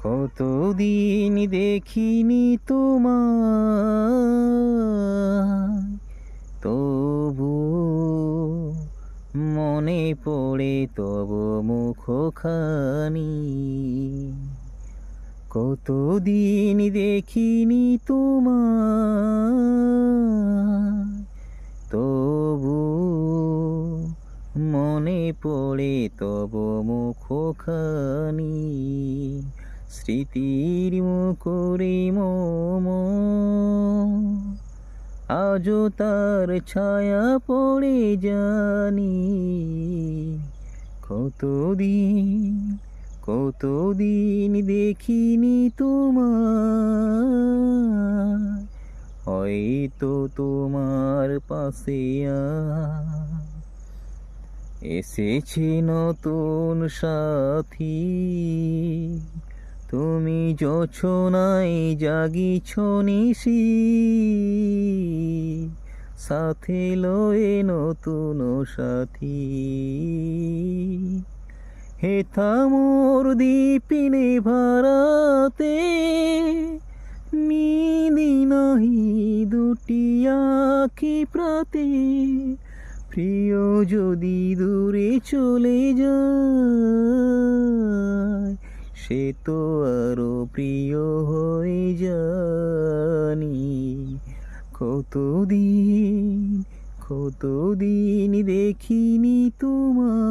কতদিন দেখিনি তোমায়, তবু মনে পড়ে তব মুখখানি। কতদিন দেখিনি তোমায়, তবু মনে পড়ে তব মুখখানি। স্মৃতির মুখরে মম, আজও তার ছায়া পড়ে জানি। কতদিন দেখিনি তোমায়, হয়তো তোমার পাশে এসেছে নতুন সাথী। তুমি জোছনায় জাগিছ নিশি, সাথে লয়ে নতুন সাথী। হেথা মোর দীপিনে ভারাতে, নিদি নাহি দুটি আখি প্রাতে। প্রিয় যদি দূরে চলে যায়, সে তো আরো প্রিয় হয়ে জানি। কতদিন দেখিনি তোমায়।